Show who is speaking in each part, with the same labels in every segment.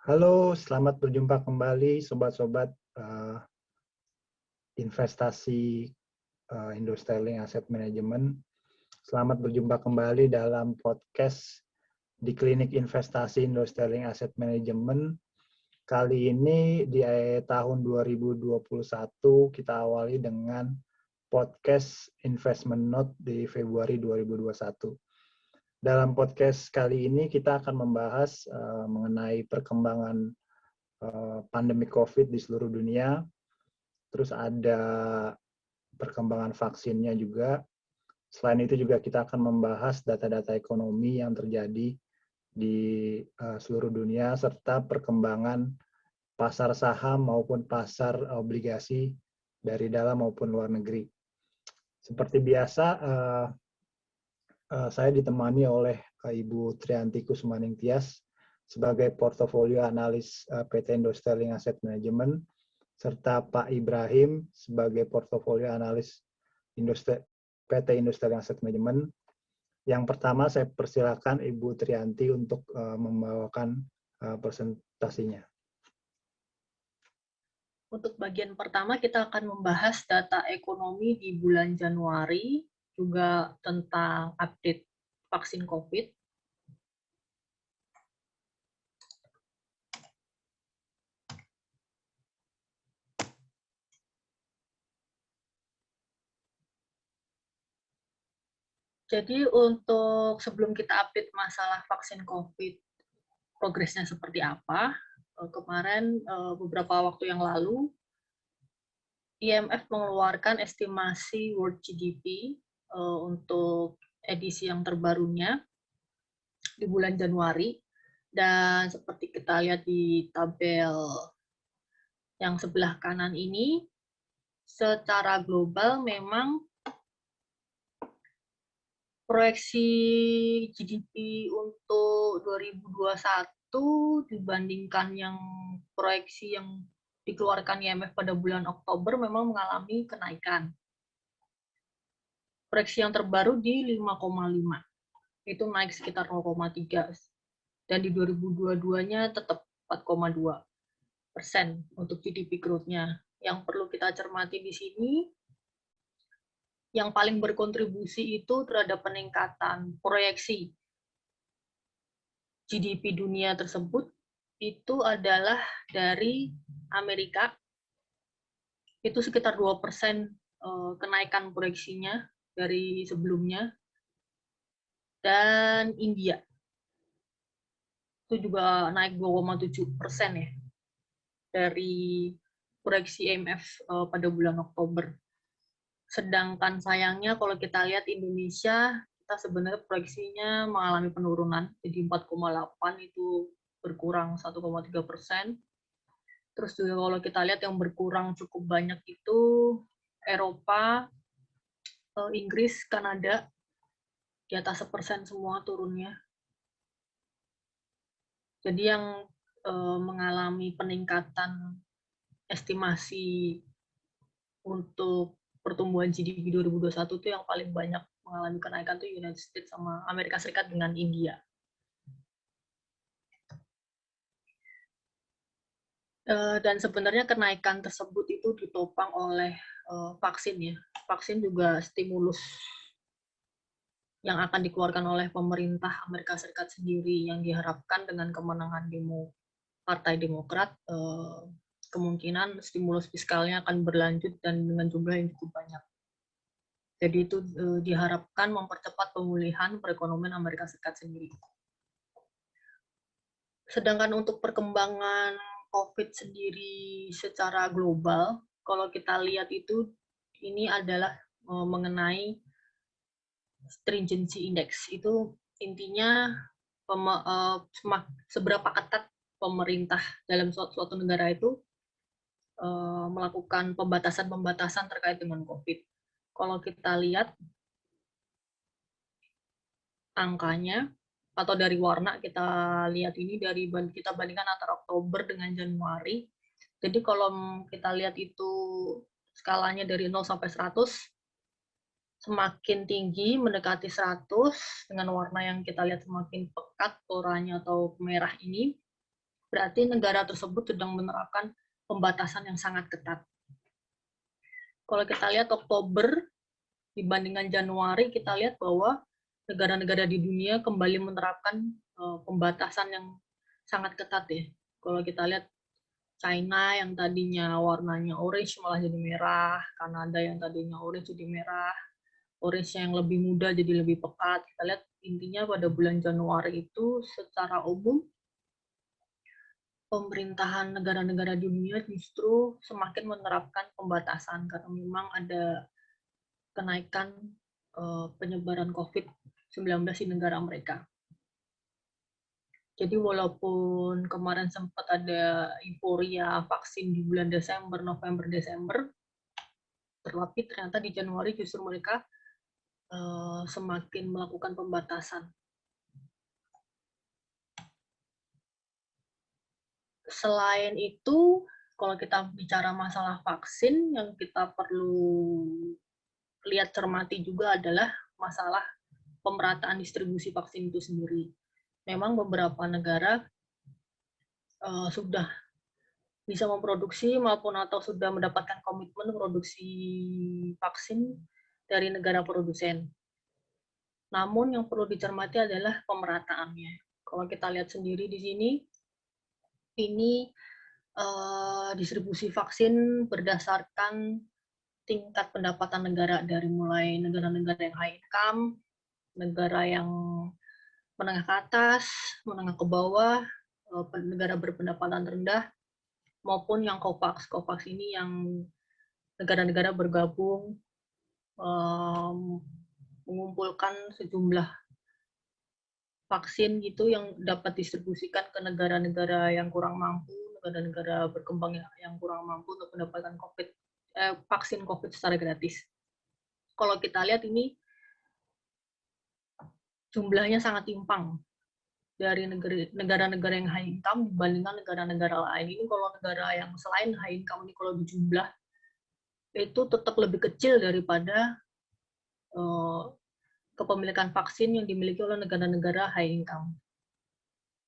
Speaker 1: Halo, selamat berjumpa kembali sobat-sobat investasi Indo Sterling Asset Management. Selamat berjumpa kembali dalam podcast di Klinik Investasi Indo Sterling Asset Management. Kali ini di tahun 2021 kita awali dengan podcast Investment Note di Februari 2021. Dalam podcast kali ini kita akan membahas mengenai perkembangan pandemi COVID di seluruh dunia. Terus ada perkembangan vaksinnya juga. Selain itu juga kita akan membahas data-data ekonomi yang terjadi di seluruh dunia serta perkembangan pasar saham maupun pasar obligasi dari dalam maupun luar negeri. Seperti biasa, saya ditemani oleh Ibu Trianti Kusmaning Tias sebagai portofolio analis PT Indo Sterling Asset Management, serta Pak Ibrahim sebagai portofolio analis PT Indo Sterling Asset Management. Yang pertama saya persilakan Ibu Trianti untuk membawakan presentasinya.
Speaker 2: Untuk bagian pertama kita akan membahas data ekonomi di bulan Januari, juga tentang update vaksin COVID. Jadi untuk sebelum kita update masalah vaksin COVID, progresnya seperti apa, kemarin beberapa waktu yang lalu, IMF mengeluarkan estimasi World GDP untuk edisi yang terbarunya di bulan Januari, dan seperti kita lihat di tabel yang sebelah kanan ini, secara global memang proyeksi GDP untuk 2021 dibandingkan yang proyeksi yang dikeluarkan IMF pada bulan Oktober memang mengalami kenaikan. Proyeksi yang terbaru di 5,5, itu naik sekitar 0,3, dan di 2022-nya tetap 4,2% untuk GDP growth-nya. Yang perlu kita cermati di sini, yang paling berkontribusi itu terhadap peningkatan proyeksi GDP dunia tersebut itu adalah dari Amerika, itu sekitar 2% kenaikan proyeksinya dari sebelumnya, dan India itu juga naik 2,7% ya dari proyeksi IMF pada bulan Oktober. Sedangkan sayangnya kalau kita lihat Indonesia, kita sebenarnya proyeksinya mengalami penurunan, jadi 4,8 itu berkurang 1,3%. Terus juga kalau kita lihat yang berkurang cukup banyak itu Eropa, Inggris, Kanada, di atas 1% semua turunnya. Jadi yang mengalami peningkatan estimasi untuk pertumbuhan GDP 2021 itu yang paling banyak mengalami kenaikan itu United States sama Amerika Serikat dengan India. Dan sebenarnya kenaikan tersebut itu ditopang oleh vaksin ya. Vaksin juga stimulus yang akan dikeluarkan oleh pemerintah Amerika Serikat sendiri, yang diharapkan dengan kemenangan Partai Demokrat, kemungkinan stimulus fiskalnya akan berlanjut dan dengan jumlah yang cukup banyak. Jadi itu diharapkan mempercepat pemulihan perekonomian Amerika Serikat sendiri. Sedangkan untuk perkembangan COVID sendiri secara global, kalau kita lihat itu, ini adalah mengenai stringency index. Itu intinya seberapa ketat pemerintah dalam suatu negara itu melakukan pembatasan-pembatasan terkait dengan COVID. Kalau kita lihat angkanya, atau dari warna kita lihat ini, kita bandingkan antara Oktober dengan Januari. Jadi kalau kita lihat itu skalanya dari 0 sampai 100, semakin tinggi mendekati 100 dengan warna yang kita lihat semakin pekat, oranye atau merah ini, berarti negara tersebut sedang menerapkan pembatasan yang sangat ketat. Kalau kita lihat Oktober dibandingkan Januari, kita lihat bahwa negara-negara di dunia kembali menerapkan pembatasan yang sangat ketat ya. Kalau kita lihat China yang tadinya warnanya orange malah jadi merah, Kanada yang tadinya orange jadi merah, orange yang lebih muda jadi lebih pekat. Kita lihat intinya pada bulan Januari itu secara umum pemerintahan negara-negara di dunia justru semakin menerapkan pembatasan karena memang ada kenaikan penyebaran COVID-19 di negara mereka. Jadi walaupun kemarin sempat ada euforia vaksin di bulan Desember, November, Desember, tetapi ternyata di Januari justru mereka semakin melakukan pembatasan. Selain itu, kalau kita bicara masalah vaksin, yang kita perlu lihat cermati juga adalah masalah pemerataan distribusi vaksin itu sendiri. Memang beberapa negara sudah bisa memproduksi maupun atau sudah mendapatkan komitmen produksi vaksin dari negara produsen. Namun yang perlu dicermati adalah pemerataannya. Kalau kita lihat sendiri di sini, ini distribusi vaksin berdasarkan tingkat pendapatan negara dari mulai negara-negara yang high income, negara yang menengah ke atas, menengah ke bawah, negara berpendapatan rendah, maupun yang COVAX. COVAX ini yang negara-negara bergabung mengumpulkan sejumlah vaksin gitu yang dapat distribusikan ke negara-negara yang kurang mampu, negara-negara berkembang yang kurang mampu untuk mendapatkan vaksin COVID secara gratis. Kalau kita lihat ini jumlahnya sangat timpang dari negara-negara yang high income dibandingkan negara-negara lain. Ini kalau negara yang selain high income ini kalau dijumlah itu tetap lebih kecil daripada kepemilikan vaksin yang dimiliki oleh negara-negara high income.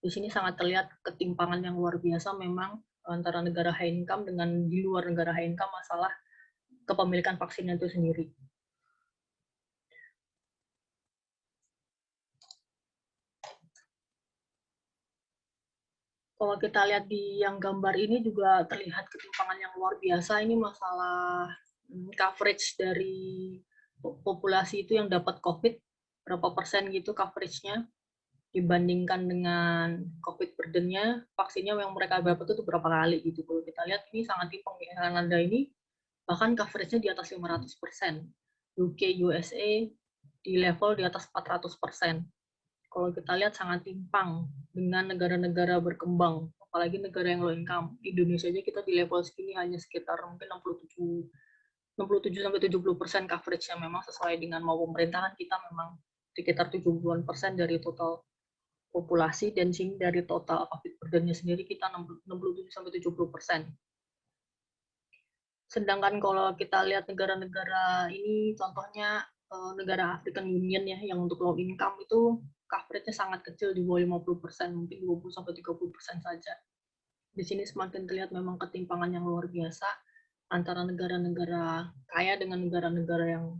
Speaker 2: Di sini sangat terlihat ketimpangan yang luar biasa memang antara negara high income dengan di luar negara high income masalah kepemilikan vaksin itu sendiri. Kalau kita lihat di yang gambar ini juga terlihat ketimpangan yang luar biasa. Ini masalah coverage dari populasi itu yang dapat COVID, berapa persen gitu coverage-nya dibandingkan dengan COVID burden-nya, vaksinnya yang mereka dapat itu berapa kali gitu. Kalau kita lihat ini sangat timpang di Kanada ini, bahkan coverage-nya di atas 500%. UK, USA di level di atas 400%. Kalau kita lihat sangat timpang dengan negara-negara berkembang, apalagi negara yang low income. Di Indonesia aja kita di level segini hanya sekitar mungkin 67-70% coverage-nya memang sesuai dengan mau pemerintahan kita memang sekitar 70% dari total populasi dan sini dari total COVID burden-nya sendiri kita 67-70%. Sedangkan kalau kita lihat negara-negara ini, contohnya negara African Union ya, yang untuk low income itu coverage-nya sangat kecil di bawah 50%, mungkin 20-30% saja. Di sini semakin terlihat memang ketimpangan yang luar biasa antara negara-negara kaya dengan negara-negara yang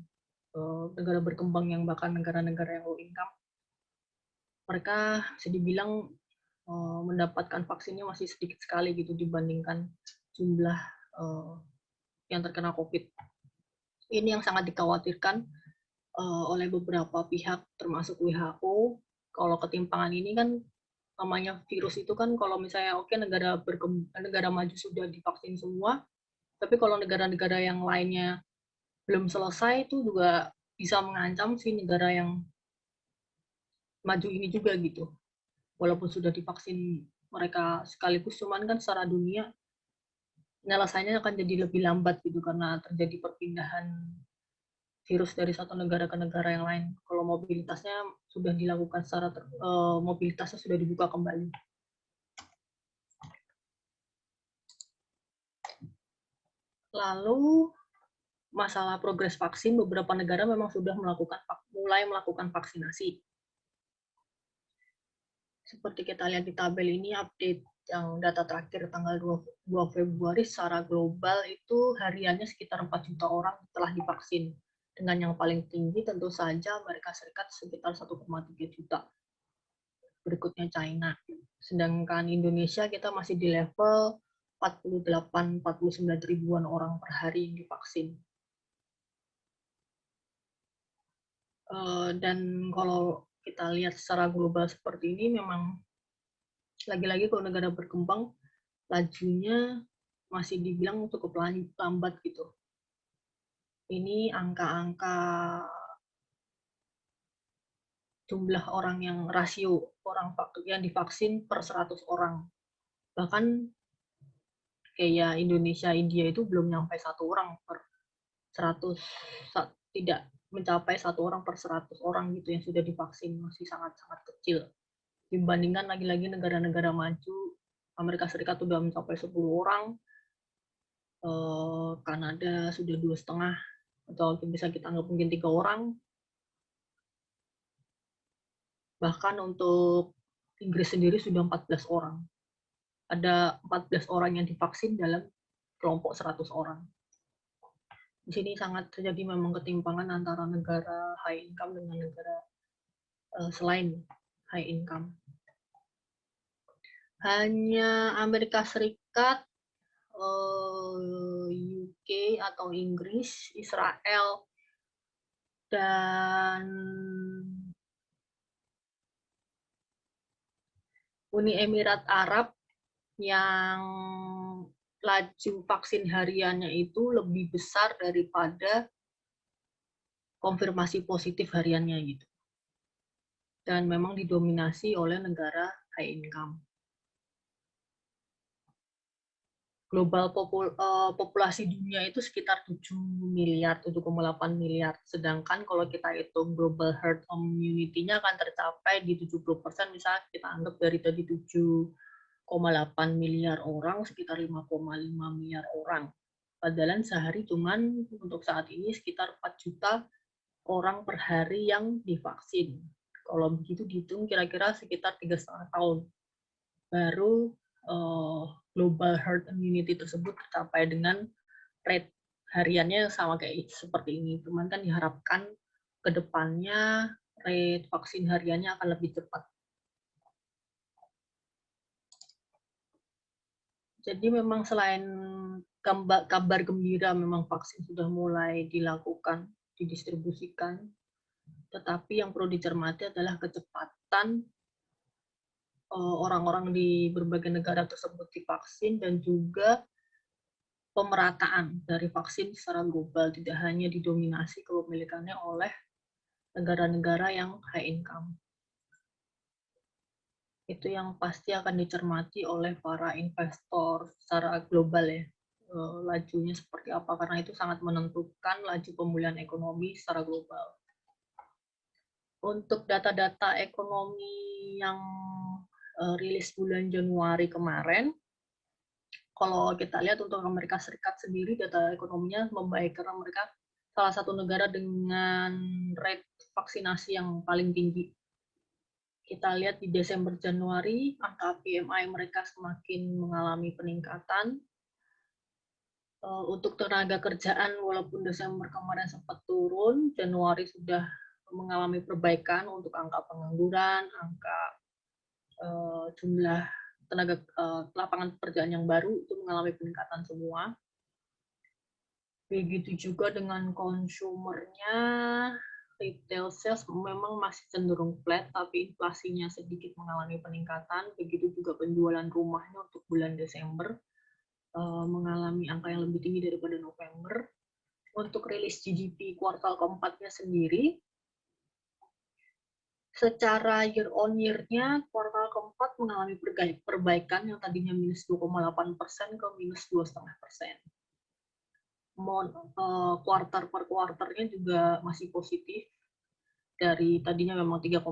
Speaker 2: negara berkembang yang bahkan negara-negara yang low income. Mereka bisa dibilang mendapatkan vaksinnya masih sedikit sekali gitu dibandingkan jumlah yang terkena COVID. Ini yang sangat dikhawatirkan oleh beberapa pihak termasuk WHO. Kalau ketimpangan ini kan namanya virus itu kan kalau misalnya negara maju sudah divaksin semua, tapi kalau negara-negara yang lainnya belum selesai itu juga bisa mengancam si negara yang maju ini juga gitu. Walaupun sudah divaksin mereka sekaligus, cuman kan secara dunia penyelesaiannya akan jadi lebih lambat gitu karena terjadi perpindahan virus dari satu negara ke negara yang lain. Kalau mobilitasnya sudah dilakukan mobilitasnya sudah dibuka kembali. Lalu masalah progres vaksin, beberapa negara memang sudah mulai melakukan vaksinasi. Seperti kita lihat di tabel ini, update yang data terakhir tanggal 2 Februari secara global itu hariannya sekitar 4 juta orang telah divaksin. Dengan yang paling tinggi tentu saja Amerika Serikat sekitar 1,3 juta. Berikutnya China. Sedangkan Indonesia kita masih di level 48-49 ribuan orang per hari yang divaksin. Dan kalau kita lihat secara global seperti ini, memang lagi-lagi kalau negara berkembang, lajunya masih dibilang cukup lambat gitu. Ini angka-angka jumlah orang yang rasio orang yang divaksin per 100 orang. Bahkan kayak Indonesia, India itu belum nyampe 1 orang per 100, tidak mencapai 1 orang per 100 orang gitu yang sudah divaksin, masih sangat-sangat kecil. Dibandingkan lagi-lagi negara-negara maju, Amerika Serikat sudah mencapai 10 orang, Kanada sudah 2,5, atau bisa kita anggap mungkin 3 orang. Bahkan untuk Inggris sendiri sudah 14 orang. Ada 14 orang yang divaksin dalam kelompok 100 orang. Di sini sangat terjadi memang ketimpangan antara negara high income dengan negara selain high income. Hanya Amerika Serikat, UK atau Inggris, Israel, dan Uni Emirat Arab yang laju vaksin hariannya itu lebih besar daripada konfirmasi positif hariannya gitu. Dan memang didominasi oleh negara high income. Global populasi dunia itu sekitar 7 miliar, 7,8 miliar. Sedangkan kalau kita hitung global herd immunity-nya akan tercapai di 70%, misalnya kita anggap dari tadi 7,8 miliar orang, sekitar 5,5 miliar orang. Padahal sehari cuman untuk saat ini sekitar 4 juta orang per hari yang divaksin. Kalau begitu dihitung kira-kira sekitar 3,5 tahun. Baru global herd immunity tersebut tercapai dengan rate hariannya sama kayak seperti ini. Cuman kan diharapkan ke depannya rate vaksin hariannya akan lebih cepat. Jadi memang selain kabar gembira memang vaksin sudah mulai dilakukan, didistribusikan, tetapi yang perlu dicermati adalah kecepatan orang-orang di berbagai negara tersebut divaksin dan juga pemerataan dari vaksin secara global, tidak hanya didominasi kepemilikannya oleh negara-negara yang high income. Itu yang pasti akan dicermati oleh para investor secara global ya, lajunya seperti apa, karena itu sangat menentukan laju pemulihan ekonomi secara global. Untuk data-data ekonomi yang rilis bulan Januari kemarin, kalau kita lihat untuk Amerika Serikat sendiri data ekonominya membaik karena mereka salah satu negara dengan rate vaksinasi yang paling tinggi. Kita lihat di Desember Januari angka PMI mereka semakin mengalami peningkatan. Untuk tenaga kerjaan walaupun Desember kemarin sempat turun, Januari sudah mengalami perbaikan untuk angka pengangguran, angka jumlah tenaga lapangan pekerjaan yang baru itu mengalami peningkatan semua. Begitu juga dengan konsumernya, retail sales memang masih cenderung flat, tapi inflasinya sedikit mengalami peningkatan. Begitu juga penjualan rumahnya untuk bulan Desember mengalami angka yang lebih tinggi daripada November. Untuk rilis GDP kuartal keempatnya sendiri, secara year on year-nya kuartal keempat mengalami perbaikan yang tadinya minus 2,8% ke minus 2,5%. Kuartal per kuarternya juga masih positif. Dari tadinya memang 3,3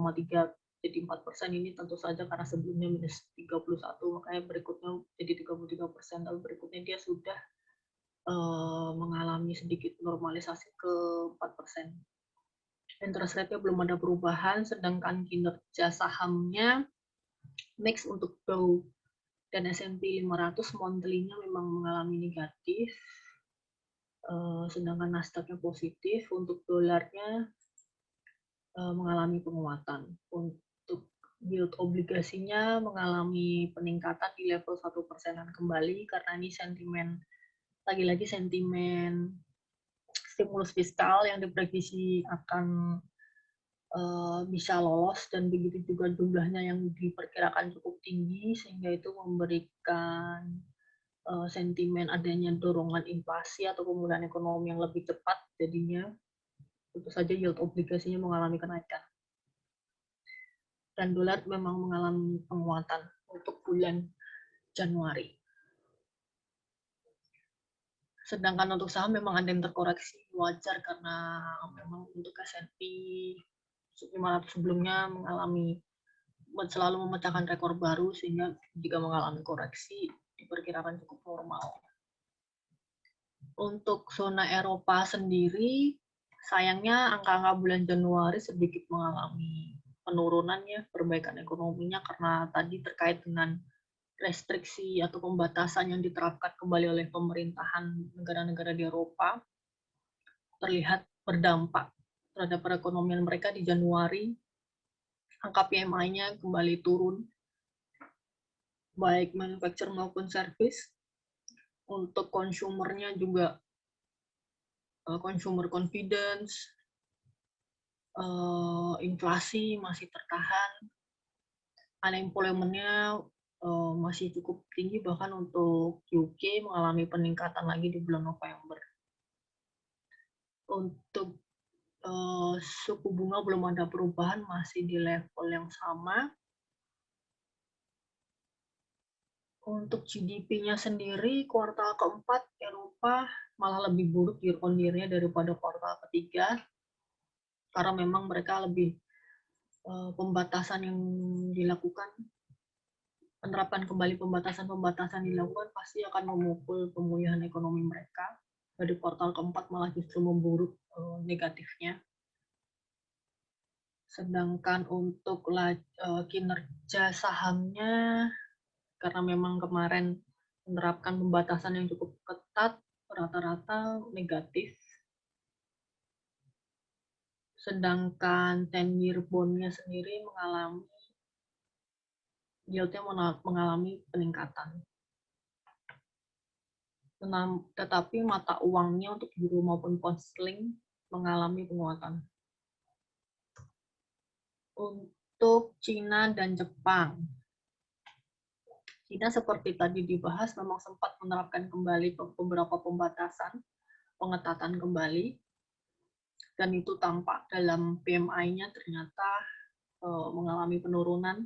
Speaker 2: jadi 4%, ini tentu saja karena sebelumnya minus 31, makanya berikutnya jadi 33%, tapi berikutnya dia sudah mengalami sedikit normalisasi ke 4%. Interest rate-nya belum ada perubahan, sedangkan kinerja sahamnya mix untuk Dow dan S&P 500 monthly-nya memang mengalami negatif, sedangkan Nasdaq-nya positif. Untuk dolarnya mengalami penguatan. Untuk yield obligasinya mengalami peningkatan di level 1%-an kembali karena ini sentimen, lagi-lagi sentimen stimulus fiskal yang diprediksi akan bisa lolos, dan begitu juga jumlahnya yang diperkirakan cukup tinggi, sehingga itu memberikan sentimen adanya dorongan inflasi atau pemulihan ekonomi yang lebih cepat, jadinya tentu saja yield obligasinya mengalami kenaikan. Dan dolar memang mengalami penguatan untuk bulan Januari. Sedangkan untuk saham memang ada yang terkoreksi, wajar karena memang untuk S&P 500 sebelumnya selalu memecahkan rekor baru, sehingga jika mengalami koreksi diperkirakan cukup normal. Untuk zona Eropa sendiri, sayangnya angka-angka bulan Januari sedikit mengalami penurunan ya, perbaikan ekonominya karena tadi terkait dengan restriksi atau pembatasan yang diterapkan kembali oleh pemerintahan negara-negara di Eropa terlihat berdampak terhadap perekonomian mereka di Januari. Angka PMI-nya kembali turun, baik manufacture maupun service. Untuk consumer-nya juga consumer confidence, inflasi masih tertahan, unemployment-nya masih cukup tinggi, bahkan untuk UK mengalami peningkatan lagi di bulan November. Untuk suku bunga belum ada perubahan, masih di level yang sama. Untuk GDP-nya sendiri, kuartal keempat Eropa malah lebih buruk year-on-year-nya daripada kuartal ketiga, karena memang mereka lebih pembatasan yang dilakukan, penerapan kembali pembatasan dilakukan pasti akan memukul pemulihan ekonomi mereka. Dari kuartal keempat malah justru memburuk negatifnya. Sedangkan untuk kinerja sahamnya, karena memang kemarin menerapkan pembatasan yang cukup ketat, rata-rata negatif. Sedangkan 10-year bond-nya sendiri yieldnya mengalami peningkatan. Tetapi mata uangnya untuk euro maupun pound sterling mengalami penguatan. Untuk Cina dan Jepang, Cina seperti tadi dibahas memang sempat menerapkan kembali beberapa pembatasan, pengetatan kembali, dan itu tampak dalam PMI-nya ternyata mengalami penurunan.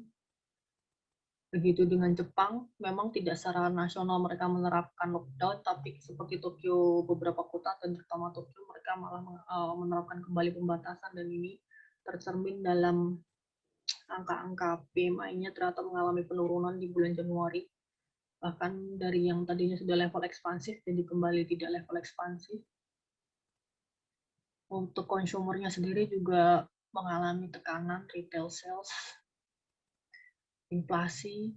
Speaker 2: Begitu dengan Jepang, memang tidak secara nasional mereka menerapkan lockdown, tapi seperti Tokyo, beberapa kota, dan terutama Tokyo, mereka malah menerapkan kembali pembatasan, dan ini tercermin dalam angka-angka PMI-nya ternyata mengalami penurunan di bulan Januari. Bahkan dari yang tadinya sudah level ekspansif, jadi kembali tidak level ekspansif. Untuk konsumernya sendiri juga mengalami tekanan retail sales, inflasi.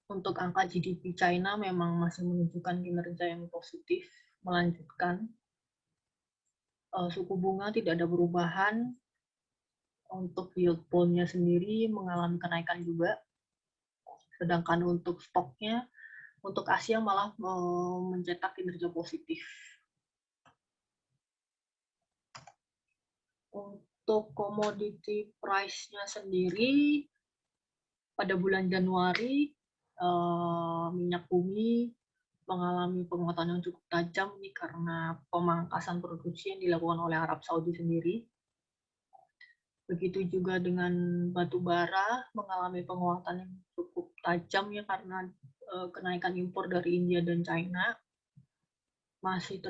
Speaker 2: Untuk angka GDP China memang masih menunjukkan kinerja yang positif, melanjutkan. Suku bunga tidak ada perubahan. Untuk yield bond-nya sendiri mengalami kenaikan juga. Sedangkan untuk stoknya, untuk Asia malah mencetak kinerja positif. Untuk commodity price-nya sendiri, pada bulan Januari, minyak bumi mengalami penguatan yang cukup tajam nih karena pemangkasan produksi yang dilakukan oleh Arab Saudi sendiri. Begitu juga dengan batu bara mengalami penguatan yang cukup tajam ya karena kenaikan impor dari India dan China. Masih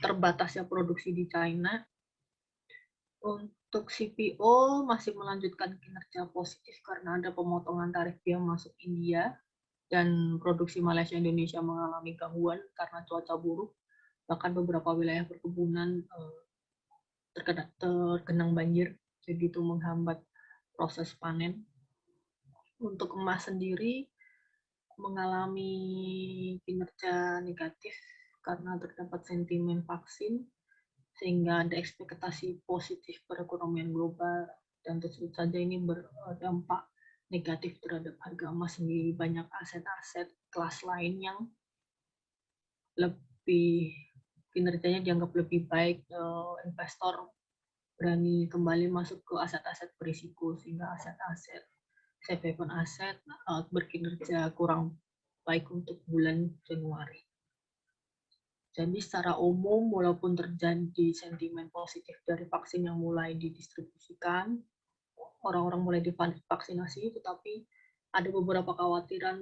Speaker 2: terbatasnya produksi di China. Untuk CPO masih melanjutkan kinerja positif karena ada pemotongan tarif biaya masuk India dan produksi Malaysia Indonesia mengalami gangguan karena cuaca buruk. Bahkan beberapa wilayah perkebunan tergenang banjir, jadi itu menghambat proses panen. Untuk emas sendiri mengalami kinerja negatif karena terdapat sentimen vaksin, sehingga ada ekspektasi positif perekonomian global, dan tentu saja ini berdampak negatif terhadap harga emas di banyak aset-aset kelas lain yang lebih kinerjanya dianggap lebih baik. Investor berani kembali masuk ke aset-aset berisiko, sehingga aset-aset safe haven aset berkinerja kurang baik untuk bulan Januari. Jadi secara umum, walaupun terjadi sentimen positif dari vaksin yang mulai didistribusikan, orang-orang mulai divaksinasi, tetapi ada beberapa kekhawatiran,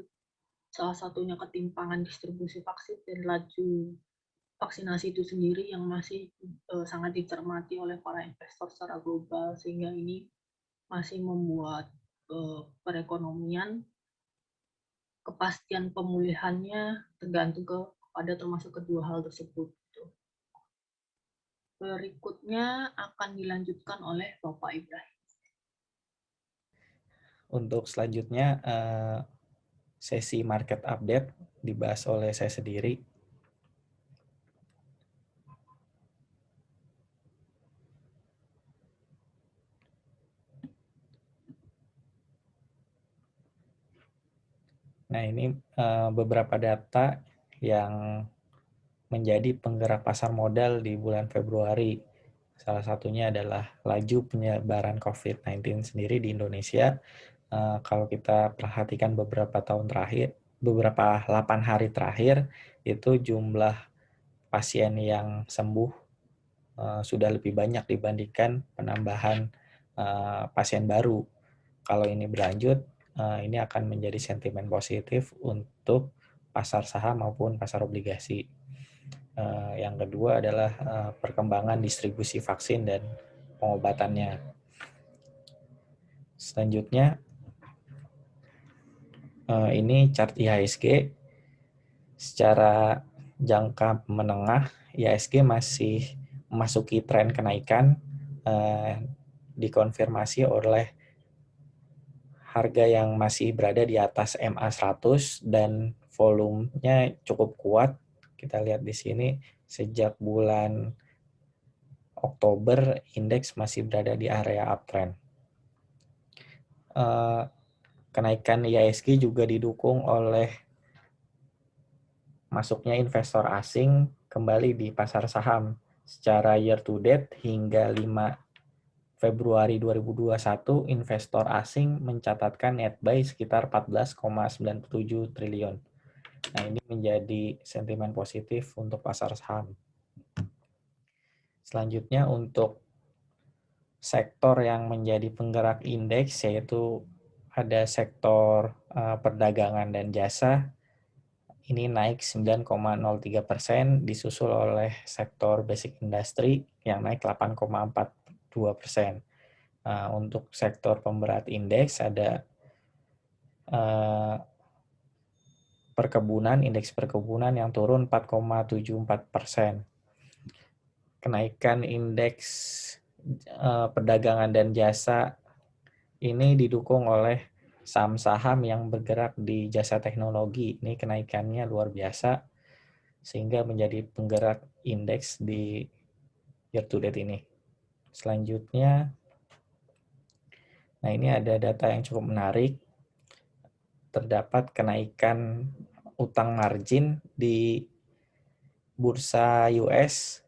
Speaker 2: salah satunya ketimpangan distribusi vaksin dan laju vaksinasi itu sendiri yang masih sangat dicermati oleh para investor secara global, sehingga ini masih membuat perekonomian, kepastian pemulihannya tergantung kepada termasuk kedua hal tersebut. Berikutnya akan dilanjutkan oleh Bapak Ibrahim.
Speaker 3: Untuk selanjutnya, sesi market update dibahas oleh saya sendiri. Nah, ini beberapa data yang menjadi penggerak pasar modal di bulan Februari. Salah satunya adalah laju penyebaran COVID-19 sendiri di Indonesia. Kalau kita perhatikan beberapa tahun terakhir, beberapa 8 hari terakhir, itu jumlah pasien yang sembuh sudah lebih banyak dibandingkan penambahan pasien baru. Kalau ini berlanjut, ini akan menjadi sentimen positif untuk pasar saham maupun pasar obligasi. Yang kedua adalah perkembangan distribusi vaksin dan pengobatannya. Selanjutnya, ini chart IHSG. Secara jangka menengah, IHSG masih memasuki tren kenaikan, dikonfirmasi oleh harga yang masih berada di atas MA100 dan volumenya cukup kuat. Kita lihat di sini sejak bulan Oktober indeks masih berada di area uptrend. Kenaikan IHSG juga didukung oleh masuknya investor asing kembali di pasar saham. Secara year to date hingga 5 Februari 2021, investor asing mencatatkan net buy sekitar 14,97 triliun. Nah, ini menjadi sentimen positif untuk pasar saham. Selanjutnya untuk sektor yang menjadi penggerak indeks, yaitu ada sektor perdagangan dan jasa. Ini naik 9,03%, disusul oleh sektor basic industry yang naik 8,42%. Untuk sektor pemberat indeks ada perkebunan, indeks perkebunan yang turun 4,74%. Kenaikan indeks perdagangan dan jasa ini didukung oleh saham-saham yang bergerak di jasa teknologi. Ini kenaikannya luar biasa sehingga menjadi penggerak indeks di year to date ini. Selanjutnya, nah ini ada data yang cukup menarik. Terdapat kenaikan utang margin di bursa US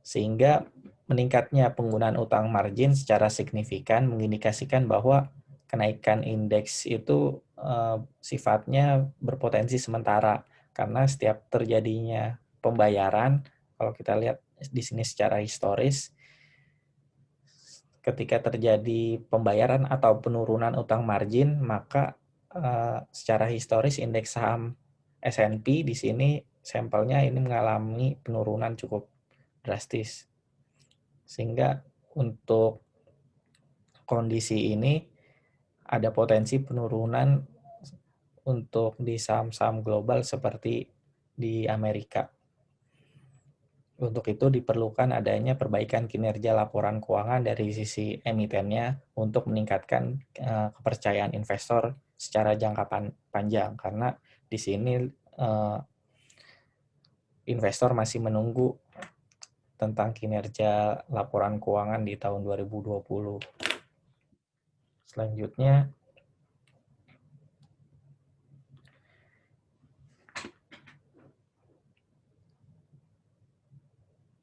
Speaker 3: sehingga meningkatnya penggunaan utang margin secara signifikan mengindikasikan bahwa kenaikan indeks itu sifatnya berpotensi sementara karena setiap terjadinya pembayaran, kalau kita lihat di sini secara historis, ketika terjadi pembayaran atau penurunan utang margin, maka secara historis indeks saham S&P di sini sampelnya ini mengalami penurunan cukup drastis. Sehingga untuk kondisi ini ada potensi penurunan untuk di saham-saham global seperti di Amerika. Untuk itu diperlukan adanya perbaikan kinerja laporan keuangan dari sisi emitennya untuk meningkatkan kepercayaan investor secara jangka panjang, karena di sini investor masih menunggu tentang kinerja laporan keuangan di tahun 2020. Selanjutnya,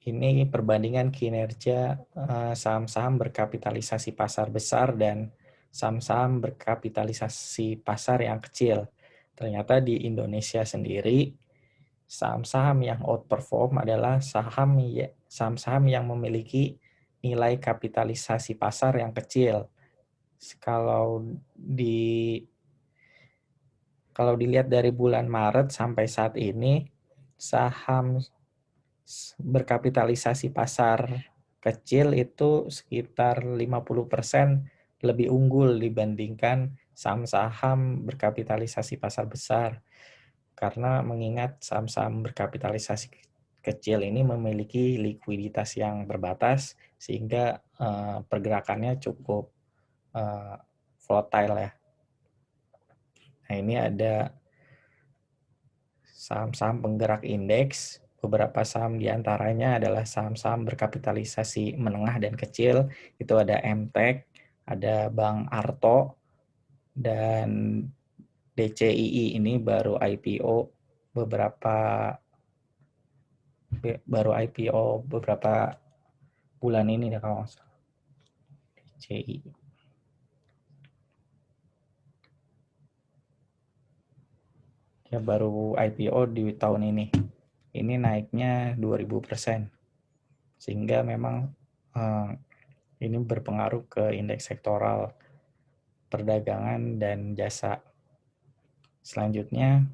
Speaker 3: ini perbandingan kinerja saham-saham berkapitalisasi pasar besar dan saham-saham berkapitalisasi pasar yang kecil. Ternyata di Indonesia sendiri, saham-saham yang outperform adalah saham-saham yang memiliki nilai kapitalisasi pasar yang kecil. Kalau dilihat dari bulan Maret sampai saat ini, saham berkapitalisasi pasar kecil itu sekitar 50% lebih unggul dibandingkan saham-saham berkapitalisasi pasar besar. Karena mengingat saham-saham berkapitalisasi kecil ini memiliki likuiditas yang terbatas sehingga pergerakannya cukup volatile ya. Nah, ini ada saham-saham penggerak indeks. Beberapa saham diantaranya adalah saham-saham berkapitalisasi menengah dan kecil. Itu ada MTEK, ada Bank Arto, dan DCII ini baru IPO beberapa bulan ini ya kalau nggak salah. DCII. Ya baru IPO di tahun ini. Ini naiknya 2000%. Sehingga memang ini berpengaruh ke indeks sektoral perdagangan dan jasa. Selanjutnya,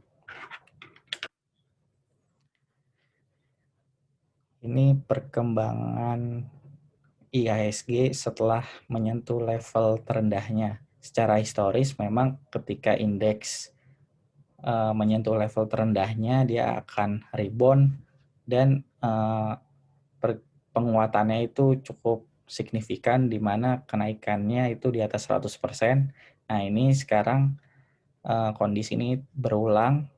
Speaker 3: ini perkembangan IHSG setelah menyentuh level terendahnya. Secara historis memang ketika indeks menyentuh level terendahnya, dia akan rebound dan penguatannya itu cukup signifikan, di mana kenaikannya itu di atas 100%. Nah, ini sekarang kondisi ini berulang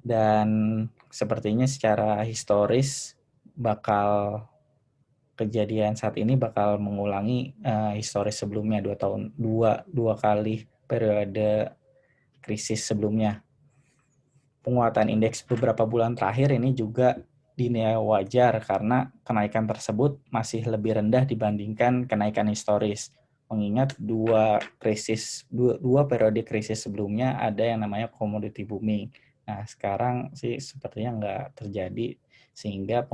Speaker 3: dan sepertinya secara historis kejadian saat ini bakal mengulangi historis sebelumnya, dua kali periode krisis sebelumnya. Penguatan indeks beberapa bulan terakhir ini juga dinilai wajar karena kenaikan tersebut masih lebih rendah dibandingkan kenaikan historis. Mengingat dua periode krisis sebelumnya ada yang namanya commodity booming. Nah, sekarang sih sepertinya nggak terjadi, sehingga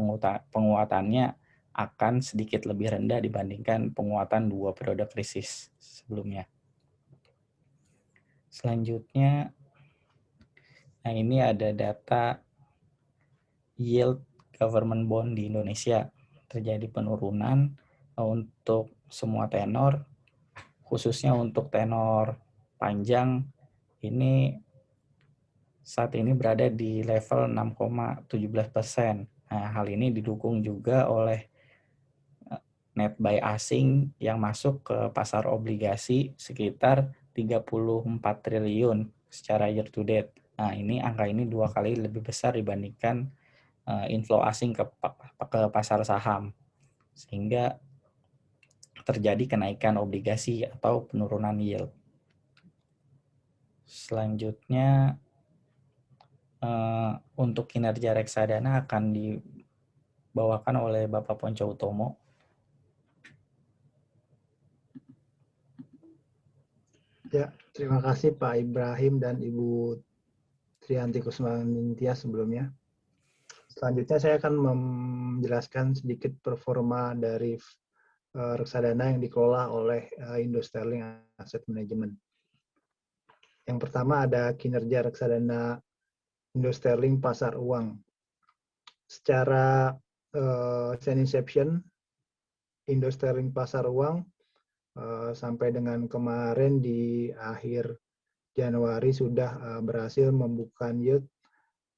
Speaker 3: penguatannya akan sedikit lebih rendah dibandingkan penguatan dua periode krisis sebelumnya. Selanjutnya, nah ini ada data yield government bond di Indonesia. Terjadi penurunan untuk semua tenor, khususnya untuk tenor panjang ini saat ini berada di level 6,17%. Nah, hal ini didukung juga oleh net buy asing yang masuk ke pasar obligasi sekitar 34 triliun secara year to date. Nah, angka ini 2 kali lebih besar dibandingkan inflow asing ke pasar saham, sehingga terjadi kenaikan obligasi atau penurunan yield. Selanjutnya, untuk kinerja reksadana akan dibawakan oleh Bapak Ponco Utomo.
Speaker 1: Ya, terima kasih Pak Ibrahim dan Ibu Trianti Kusmaningtia sebelumnya. Selanjutnya saya akan menjelaskan sedikit performa dari reksadana yang dikelola oleh Indo Sterling Asset Management. Yang pertama ada kinerja reksadana Indo Sterling Pasar Uang. Secara since inception, Indo Sterling Pasar Uang sampai dengan kemarin di akhir Januari sudah berhasil membuka yield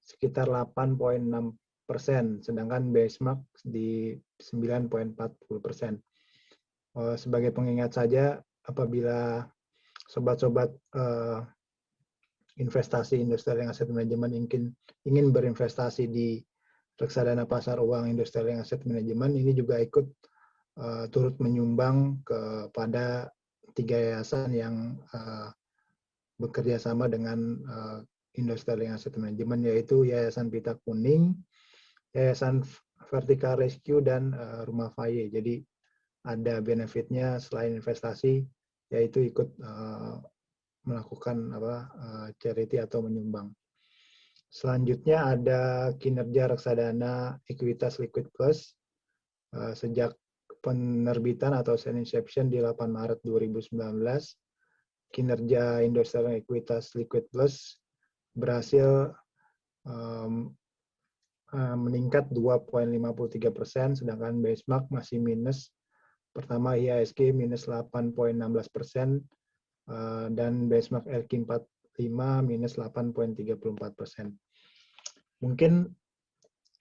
Speaker 1: sekitar 8,6%, sedangkan benchmark di 9,40%. Sebagai pengingat saja, apabila sobat-sobat investasi Industrial Asset Management ingin berinvestasi di reksadana pasar uang Industrial Asset Management, ini juga ikut turut menyumbang kepada 3 yayasan yang bekerja sama dengan Industrial Asset Management, yaitu Yayasan Pita Kuning, Yayasan Vertical Rescue, dan Rumah Faye. Jadi ada benefitnya selain investasi, yaitu ikut melakukan charity atau menyumbang. Selanjutnya ada kinerja reksadana Equitas Liquid Plus sejak penerbitan atau sale inception di 8 Maret 2019. Kinerja Industrial Equitas Liquid Plus berhasil meningkat 2,53%, sedangkan benchmark masih minus. Pertama IHSG minus 8,16%, dan benchmark LQ45 minus 8,34%. Mungkin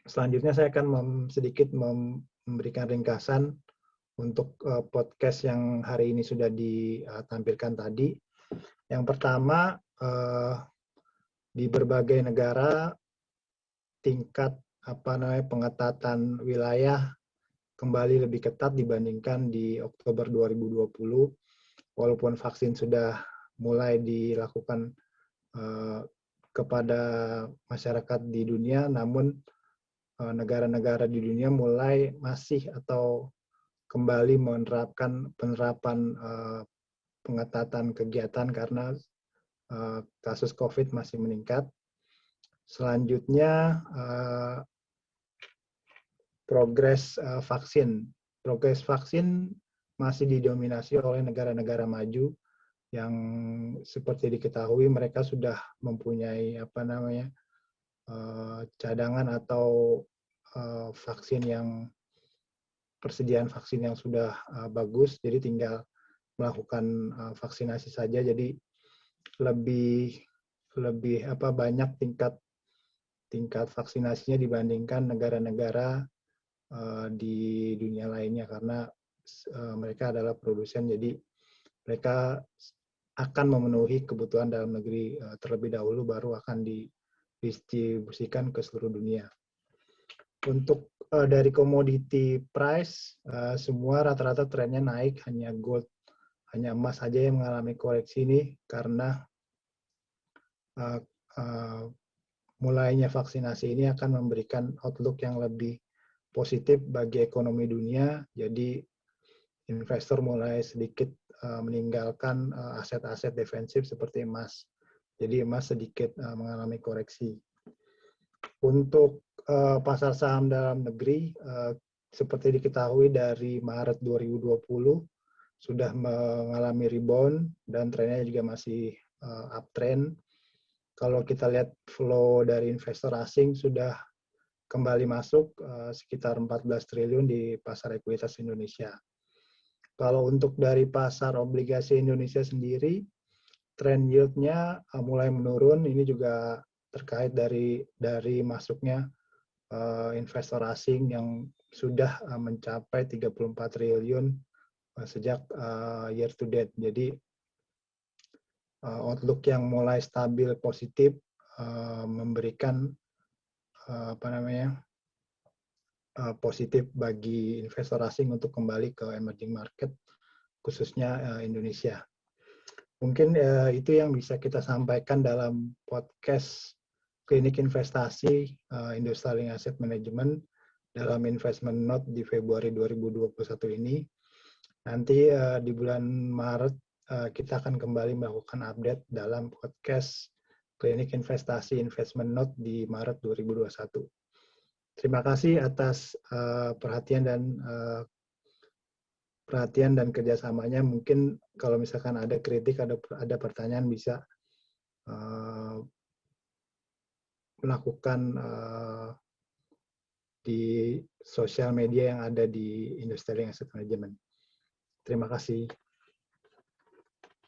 Speaker 1: selanjutnya saya akan sedikit memberikan ringkasan untuk podcast yang hari ini sudah ditampilkan tadi. Yang pertama, di berbagai negara tingkat pengetatan wilayah kembali lebih ketat dibandingkan di Oktober 2020. Walaupun vaksin sudah mulai dilakukan kepada masyarakat di dunia, namun negara-negara di dunia mulai masih atau kembali menerapkan penerapan pengetatan kegiatan karena kasus COVID masih meningkat. Selanjutnya, progres vaksin. Progres vaksin masih didominasi oleh negara-negara maju yang seperti diketahui mereka sudah mempunyai cadangan atau vaksin yang persediaan vaksin yang sudah bagus, jadi tinggal melakukan vaksinasi saja. Jadi lebih banyak tingkat vaksinasinya dibandingkan negara-negara di dunia lainnya, karena mereka adalah produsen, jadi mereka akan memenuhi kebutuhan dalam negeri terlebih dahulu, baru akan didistribusikan ke seluruh dunia. Untuk dari commodity price, semua rata-rata trennya naik, hanya emas saja yang mengalami koreksi ini karena mulainya vaksinasi ini akan memberikan outlook yang lebih positif bagi ekonomi dunia. Jadi investor mulai sedikit meninggalkan aset-aset defensif seperti emas. Jadi emas sedikit mengalami koreksi. Untuk pasar saham dalam negeri, seperti diketahui dari Maret 2020 sudah mengalami rebound dan trennya juga masih uptrend. Kalau kita lihat flow dari investor asing sudah kembali masuk sekitar 14 triliun di pasar ekuitas Indonesia. Kalau untuk dari pasar obligasi Indonesia sendiri, trend yield-nya mulai menurun. Ini juga terkait dari masuknya investor asing yang sudah mencapai 34 triliun sejak year to date. Jadi outlook yang mulai stabil positif memberikan positif bagi investor asing untuk kembali ke emerging market, khususnya Indonesia. Mungkin itu yang bisa kita sampaikan dalam podcast Klinik Investasi Industrial Asset Management dalam Investment Note di Februari 2021 ini. Nanti di bulan Maret kita akan kembali melakukan update dalam podcast Klinik Investasi Investment Note di Maret 2021. Terima kasih atas perhatian dan kerjasamanya. Mungkin kalau misalkan ada kritik, ada pertanyaan, bisa melakukan di sosial media yang ada di Industrial Asset Management. Terima kasih.